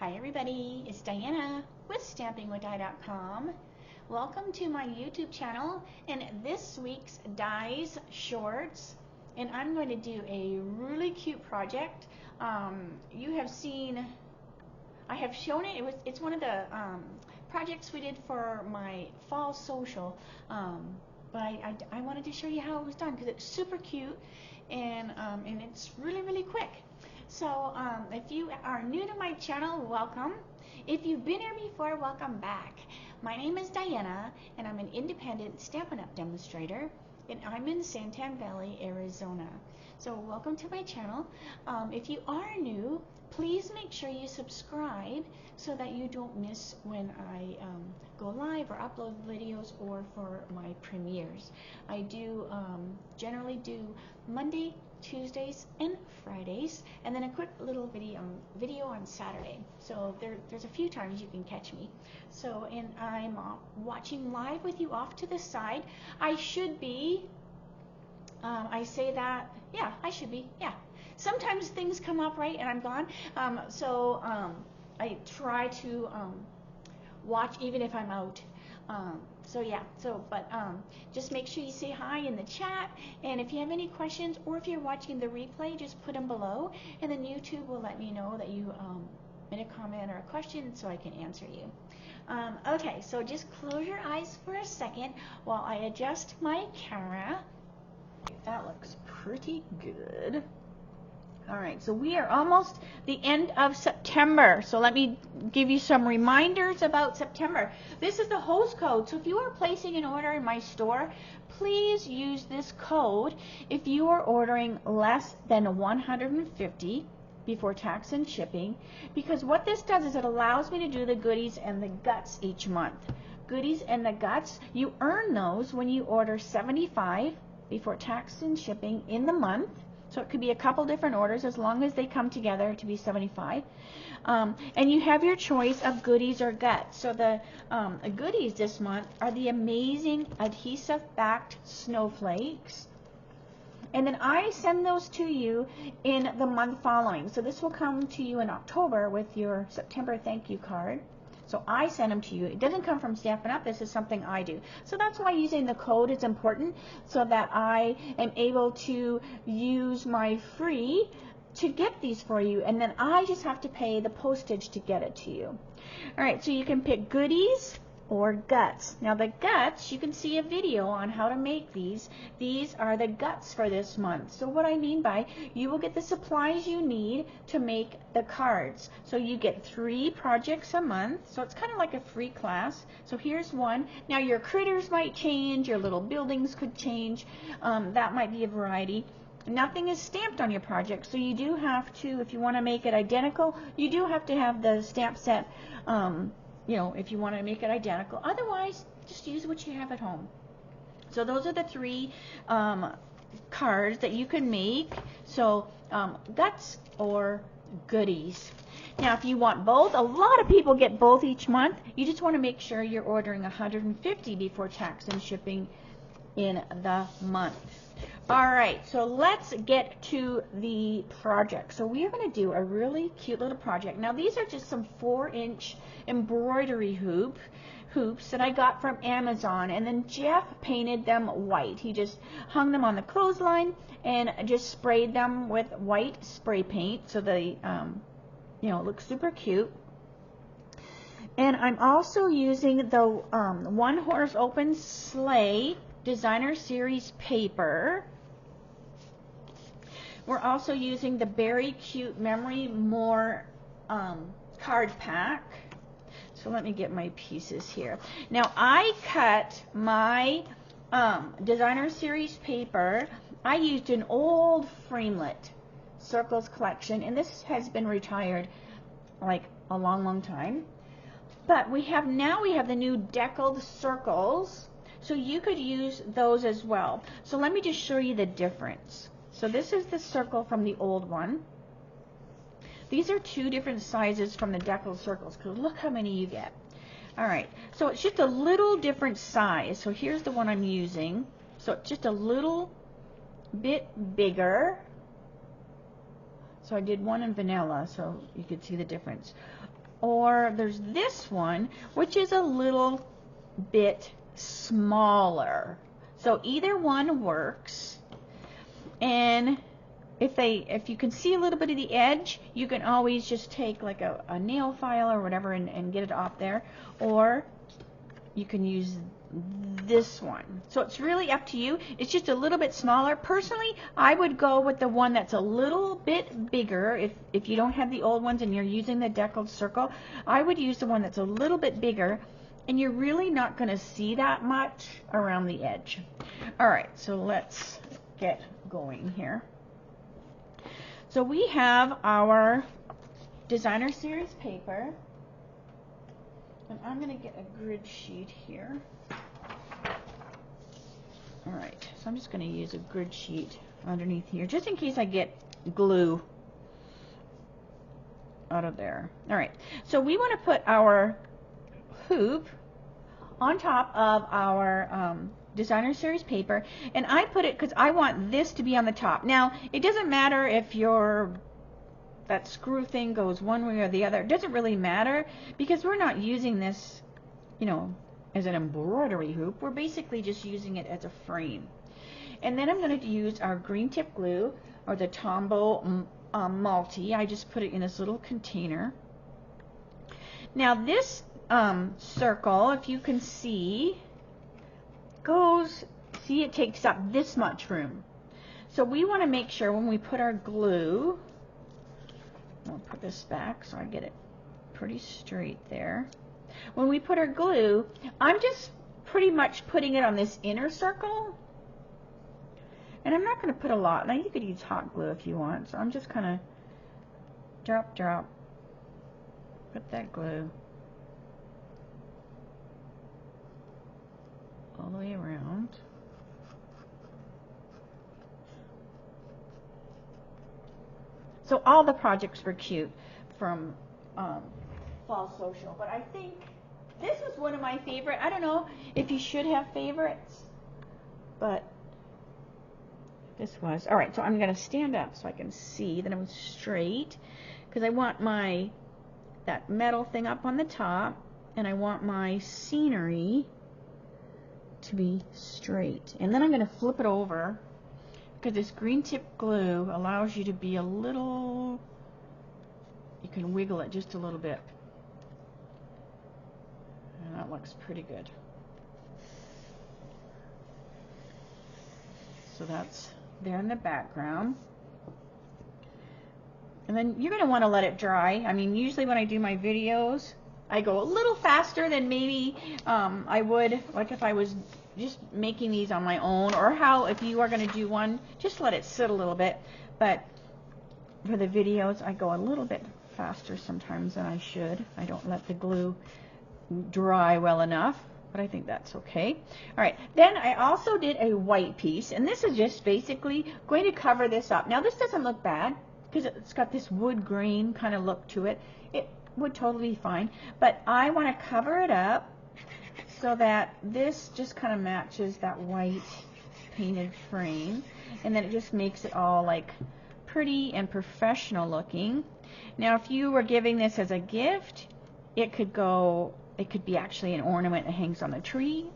Hi everybody, it's Diana with StampingWithDi.com. Welcome to my YouTube channel and this week's Dies Shorts, and I'm going to do a really cute project. You have seen, I have shown it, it's one of the projects we did for my fall social, but I wanted to show you how it was done because it's super cute and it's really quick. So if you are new to my channel, welcome. If you've been here before, welcome back. My name is Diana and I'm an independent Stampin' Up! Demonstrator, and I'm in Santan Valley, Arizona. So welcome to my channel. If you are new, please make sure you subscribe so that you don't miss when I go live or upload videos or for my premieres. I do generally do Monday, Tuesdays, and Fridays, and then a quick little video on Saturday. So there's a few times you can catch me. So, and I'm watching live with you off to the side. I should be, I say that, yeah, I should be, yeah. Sometimes things come up, right, and I'm gone. I try to watch even if I'm out. But just make sure you say hi in the chat, and if you have any questions or if you're watching the replay, just put them below, and then YouTube will let me know that you made a comment or a question so I can answer you. Okay, so just close your eyes for a second while I adjust my camera. That looks pretty good. All right, so we are almost the end of September. So let me give you some reminders about September. This is the host code. So if you are placing an order in my store, please use this code if you are ordering less than $150 before tax and shipping, because what this does is it allows me to do the goodies and the guts each month. Goodies and the guts, you earn those when you order $75 before tax and shipping in the month. So it could be a couple different orders as long as they come together to be $75. And you have your choice of goodies or guts. So the goodies this month are the amazing adhesive backed snowflakes. And then I send those to you in the month following. So this will come to you in October with your September thank you card. So I send them to you. It doesn't come from Stampin' Up. This is something I do. So that's why using the code is important, so that I am able to use my free to get these for you. And then I just have to pay the postage to get it to you. All right, so you can pick goodies or guts. Now the guts, you can see a video on how to make these. These are the guts for this month. So what I mean by, you will get the supplies you need to make the cards. So you get 3 projects a month. So it's kind of like a free class. So here's one. Now your critters might change, your little buildings could change. That might be a variety. Nothing is stamped on your project, so you do have to, if you want to make it identical, you do have to have the stamp set, you know, if you want to make it identical. Otherwise, just use what you have at home. So those are the 3 cards that you can make. So guts or goodies. Now if you want both, a lot of people get both each month. You just want to make sure you're ordering $150 before tax and shipping in the month. Alright, so let's get to the project. So we are going to do a really cute little project. Now these are just some 4-inch embroidery hoops that I got from Amazon, and then Jeff painted them white. He just hung them on the clothesline and just sprayed them with white spray paint so they you know, look super cute. And I'm also using the One Horse Open Sleigh Designer Series paper. We're also using the Beary Cute Memory More card pack. So let me get my pieces here. Now I cut my Designer Series paper. I used an old framelit circles collection, and this has been retired like a long time. But we have the new deckled circles. So you could use those as well. So let me just show you the difference. So this is the circle from the old one. These are 2 different sizes from the deckled circles, because look how many you get. Alright, so it's just a little different size. So here's the one I'm using. So it's just a little bit bigger. So I did one in vanilla so you could see the difference. or there's this one, which is a little bit smaller. So either one works. And if you can see a little bit of the edge, you can always just take like a nail file or whatever and get it off there, or you can use this one. So it's really up to you. It's just a little bit smaller. Personally, I would go with the one that's a little bit bigger. If you don't have the old ones and you're using the deckled circle, I would use the one that's a little bit bigger, and you're really not going to see that much around the edge. All right, so let's get going here. So we have our designer series paper, and I'm going to get a grid sheet here. All right, so I'm just going to use a grid sheet underneath here, just in case I get glue out of there. All right, so we want to put our hoop on top of our designer series paper, and I put it because I want this to be on the top. Now, it doesn't matter if that screw thing goes one way or the other. It doesn't really matter because we're not using this, you know, as an embroidery hoop. We're basically just using it as a frame. And then I'm going to use our green tip glue, or the Tombow multi. I just put it in this little container. Now this circle, if you can see, it takes up this much room. So we want to make sure when we put our glue, I'll put this back so I get it pretty straight there. When we put our glue, I'm just pretty much putting it on this inner circle. And I'm not going to put a lot. Now you could use hot glue if you want. So I'm just kind of drop, put that glue all the way around. So all the projects were cute from Fall Social, but I think this was one of my favorite. I don't know if you should have favorites, but this was. All right, so I'm going to stand up so I can see that I'm straight, because I want that metal thing up on the top, and I want my scenery to be straight. And then I'm going to flip it over, because this green tip glue allows you to be a little, you can wiggle it just a little bit. And that looks pretty good. So that's there in the background. And then you're going to want to let it dry. I mean, usually when I do my videos, I go a little faster than maybe I would, like if I was just making these on my own, or how if you are going to do one, just let it sit a little bit. But for the videos, I go a little bit faster sometimes than I should. I don't let the glue dry well enough, but I think that's okay. All right, then I also did a white piece, and this is just basically going to cover this up. Now this doesn't look bad because it's got this wood grain kind of look to it. It would totally be fine, but I want to cover it up so that this just kind of matches that white painted frame, and then it just makes it all like pretty and professional looking. Now if you were giving this as a gift, it could be actually an ornament that hangs on the tree.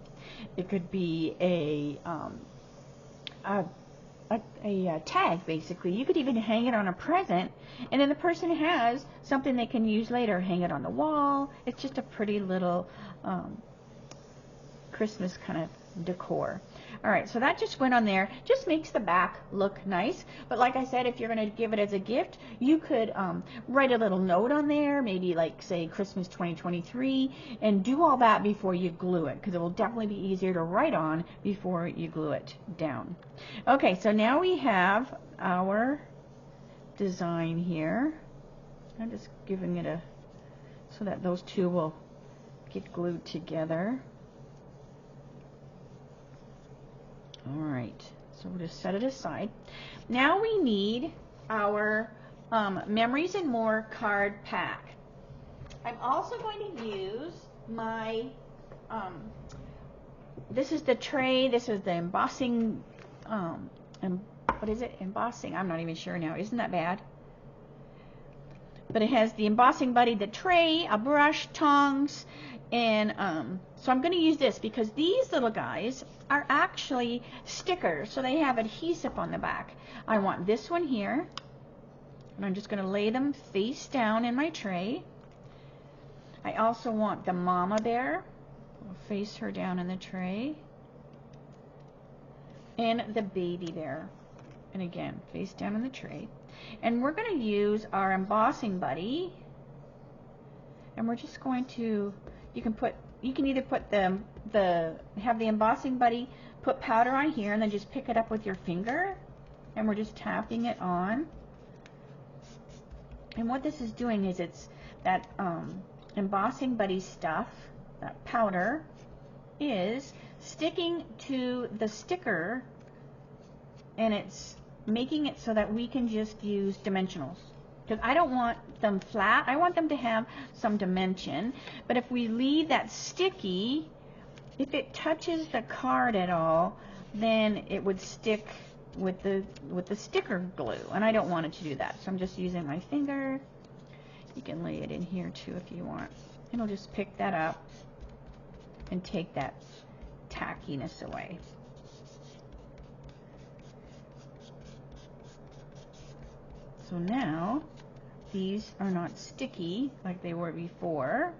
It could be a tag, basically. You could even hang it on a present, and then the person has something they can use later. Hang it on the wall. It's just a pretty little Christmas kind of decor. All right, so that just went on there. Just makes the back look nice. But like I said, if you're going to give it as a gift, you could write a little note on there, maybe like say Christmas 2023, and do all that before you glue it, because it will definitely be easier to write on before you glue it down. Okay, so now we have our design here. I'm just giving it so that those two will get glued together. All right, so we'll just set it aside. Now we need our Memories and More card pack. I'm also going to use my, this is the tray, this is the embossing, what is it? Embossing, I'm not even sure now. Isn't that bad? But it has the embossing buddy, the tray, a brush, tongs, and so I'm going to use this because these little guys are actually stickers, so they have adhesive on the back. I want this one here, and I'm just going to lay them face down in my tray. I also want the mama bear. I'll face her down in the tray. And the baby bear. And again, face down in the tray. And we're going to use our embossing buddy. And we're just going to, you can either put have the embossing buddy put powder on here and then just pick it up with your finger. And we're just tapping it on. And what this is doing is it's that embossing buddy stuff, that powder, is sticking to the sticker, and it's making it so that we can just use dimensionals. Because I don't want them flat, I want them to have some dimension. But if we leave that sticky, if it touches the card at all, then it would stick with the sticker glue, and I don't want it to do that. So I'm just using my finger. You can lay it in here too if you want. It'll just pick that up and take that tackiness away. So now these are not sticky like they were before.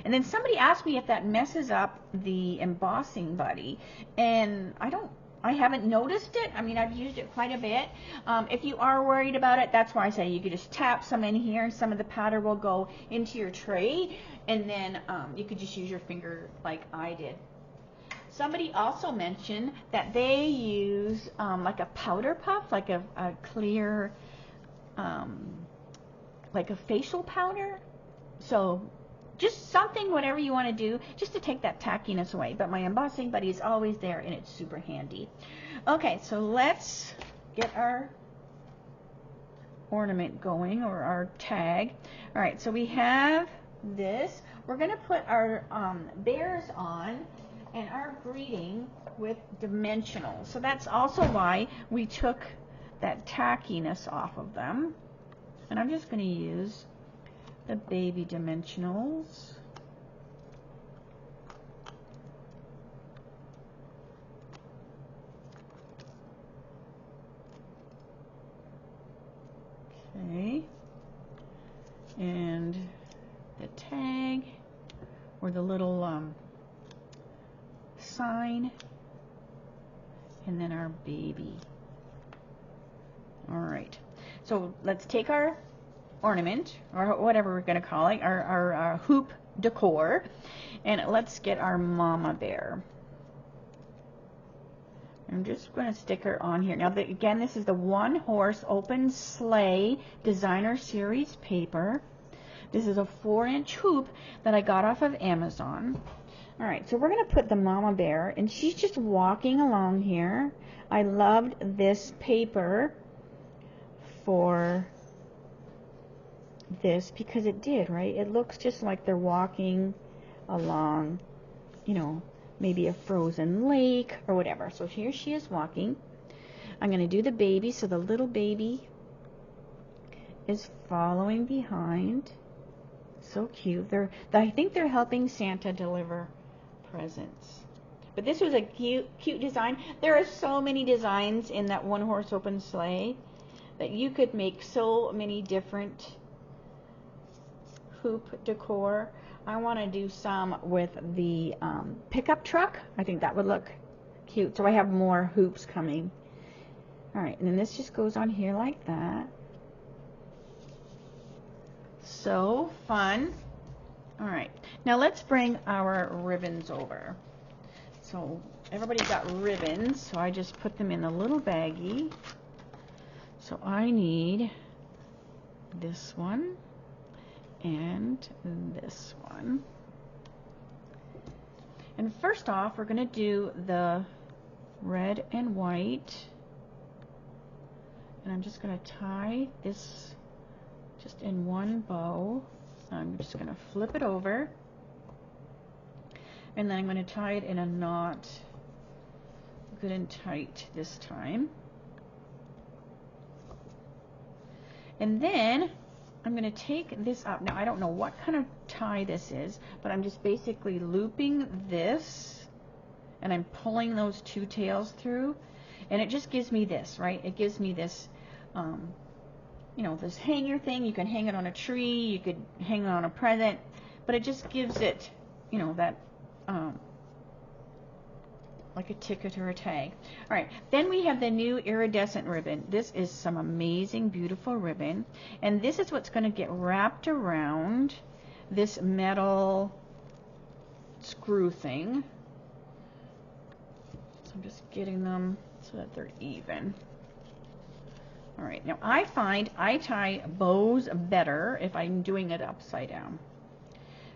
And then somebody asked me if that messes up the embossing buddy, and I haven't noticed it. I mean, I've used it quite a bit. If you are worried about it, that's why I say you could just tap some in here, and some of the powder will go into your tray, and then you could just use your finger like I did. Somebody also mentioned that they use like a powder puff, like a clear, like a facial powder. So just something, whatever you want to do, just to take that tackiness away. But my embossing buddy is always there, and it's super handy. Okay, so let's get our ornament going, or our tag. All right, so we have this. We're going to put our bears on and our greeting with dimensionals. So that's also why we took that tackiness off of them. And I'm just going to use the baby dimensionals. Okay. And the tag, or the little sign, and then our baby. All right. So let's take our ornament, or whatever we're going to call it, our hoop decor, and let's get our mama bear. I'm just going to stick her on here. Now, again, this is the One Horse Open Sleigh Designer Series paper. This is a 4-inch hoop that I got off of Amazon. All right, so we're going to put the mama bear, and she's just walking along here. I loved this paper for this because it did, right? It looks just like they're walking along, you know, maybe a frozen lake or whatever. So here she is walking. I'm going to do the baby, so the little baby is following behind. So cute. I think they're helping Santa deliver presents. But this was a cute design. There are so many designs in that One Horse Open Sleigh that you could make so many different hoop decor. I want to do some with the pickup truck. I think that would look cute. So I have more hoops coming. All right, and then this just goes on here like that. So fun. All right, now let's bring our ribbons over. So everybody got ribbons, so I just put them in a little baggie. So I need this one and this one. And first off, we're going to do the red and white. And I'm just going to tie this just in one bow. I'm just going to flip it over. And then I'm going to tie it in a knot, good and tight this time. And then I'm going to take this up. Now I don't know what kind of tie this is, but I'm just basically looping this and I'm pulling those two tails through, and it just gives me this, right? It gives me this, you know, this hanger thing. You can hang it on a tree, you could hang it on a present, but it just gives it, you know, that like a ticket or a tag. All right, then we have the new iridescent ribbon. This is some amazing, beautiful ribbon, and this is what's going to get wrapped around this metal screw thing. So I'm just getting them so that they're even. All right, now I find I tie bows better if I'm doing it upside down.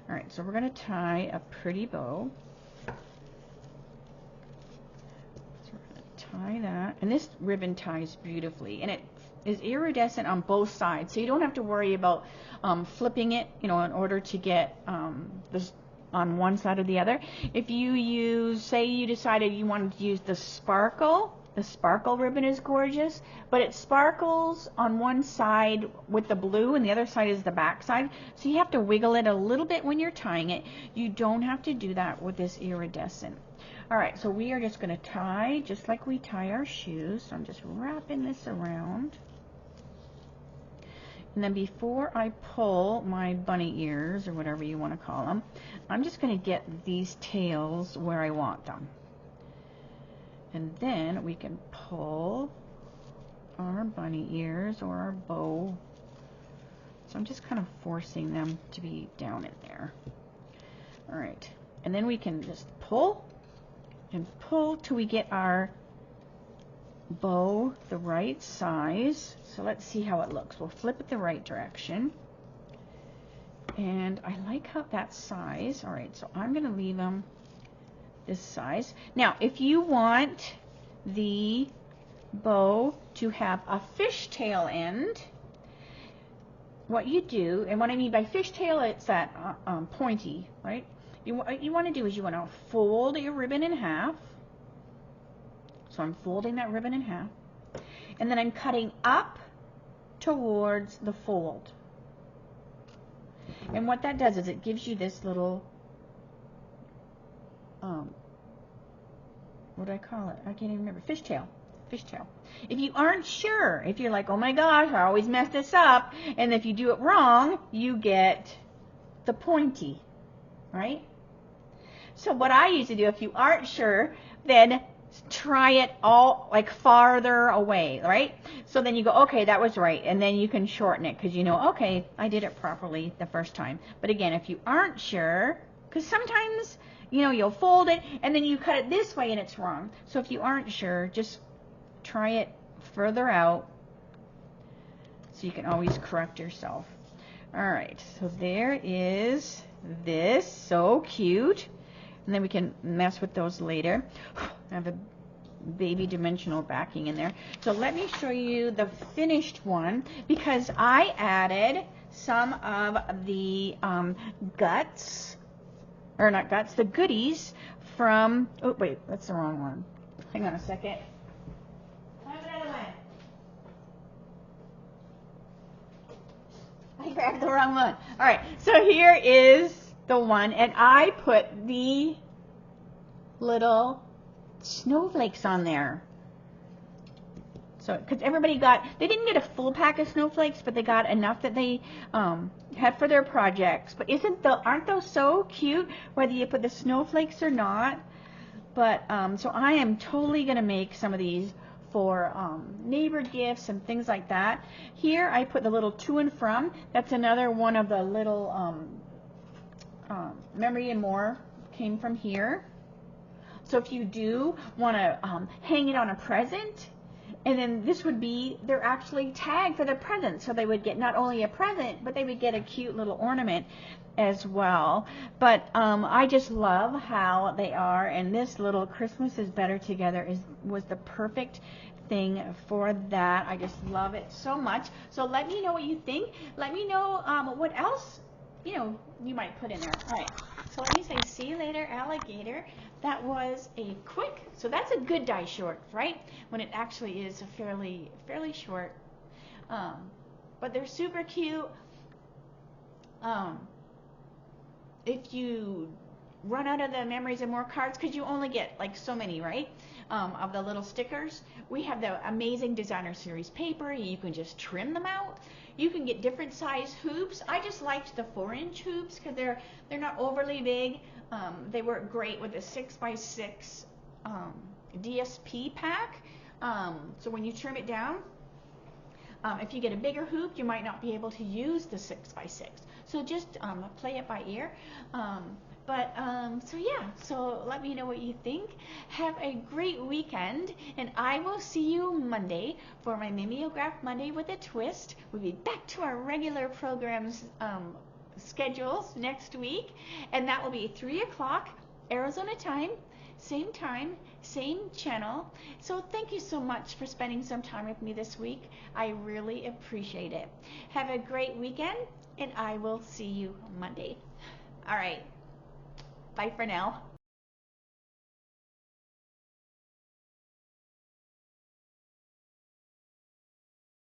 All right, so we're going to tie a pretty bow. Tie that, and this ribbon ties beautifully, and it is iridescent on both sides, so you don't have to worry about flipping it, you know, in order to get this on one side or the other. If you use, say you decided you wanted to use the sparkle ribbon is gorgeous, but it sparkles on one side with the blue and the other side is the back side, so you have to wiggle it a little bit when you're tying it. You don't have to do that with this iridescent. All right, so we are just going to tie just like we tie our shoes. So I'm just wrapping this around. And then before I pull my bunny ears, or whatever you want to call them, I'm just going to get these tails where I want them. And then we can pull our bunny ears or our bow. So I'm just kind of forcing them to be down in there. All right, and then we can just pull and pull till we get our bow the right size. So let's see how it looks. We'll flip it the right direction. And I like how that size. All right, so I'm going to leave them this size. Now, if you want the bow to have a fishtail end, what you do, and what I mean by fishtail, it's that pointy, right? What you want to do is you want to fold your ribbon in half. So I'm folding that ribbon in half. And then I'm cutting up towards the fold. And what that does is it gives you this little, what do I call it? I can't even remember. Fishtail. Fishtail. If you aren't sure, if you're like, oh my gosh, I always mess this up, and if you do it wrong, you get the pointy, right? So what I usually do, if you aren't sure, then try it all like farther away, right? So then you go, okay, that was right, and then you can shorten it because you know, okay, I did it properly the first time. But again, if you aren't sure, because sometimes, you know, you'll fold it and then you cut it this way and it's wrong. So if you aren't sure, just try it further out so you can always correct yourself. All right, so there is this, so cute. And then we can mess with those later. I have a baby dimensional backing in there. So let me show you the finished one, because I added some of the guts, or not guts, the goodies from, oh wait, that's the wrong one. Hang on a second. I grabbed the wrong one. All right, so here is the one, and I put the little snowflakes on there. So, because everybody got, they didn't get a full pack of snowflakes, but they got enough that they had for their projects. But aren't those so cute, whether you put the snowflakes or not? But so I am totally gonna make some of these for neighbor gifts and things like that. Here I put the little to and from. That's another one of the little Memory and More came from here. So if you do want to hang it on a present, and then this would be, they're actually tagged for the present, so they would get not only a present, but they would get a cute little ornament as well. But I just love how they are, and this little Christmas is Better Together was the perfect thing for that. I just love it so much. So let me know what you think. Let me know what else you might put in there. All right, so let me say see you later, alligator. That was a quick, so that's a good die short, right? When it actually is a fairly short but they're super cute. If you run out of the memories and more cards, because you only get like so many, right, of the little stickers, we have the amazing designer series paper. You can just trim them out. You can get different size hoops. I just liked the 4-inch hoops because they're not overly big. They work great with a 6x6 DSP pack. So when you trim it down, if you get a bigger hoop, you might not be able to use the 6x6. So just play it by ear. So yeah, so let me know what you think. Have a great weekend, and I will see you Monday for my Mimeograph Monday with a Twist. We'll be back to our regular programs schedules next week, and that will be 3 o'clock Arizona time, same channel. So thank you so much for spending some time with me this week. I really appreciate it. Have a great weekend, and I will see you Monday. All right. Bye for now.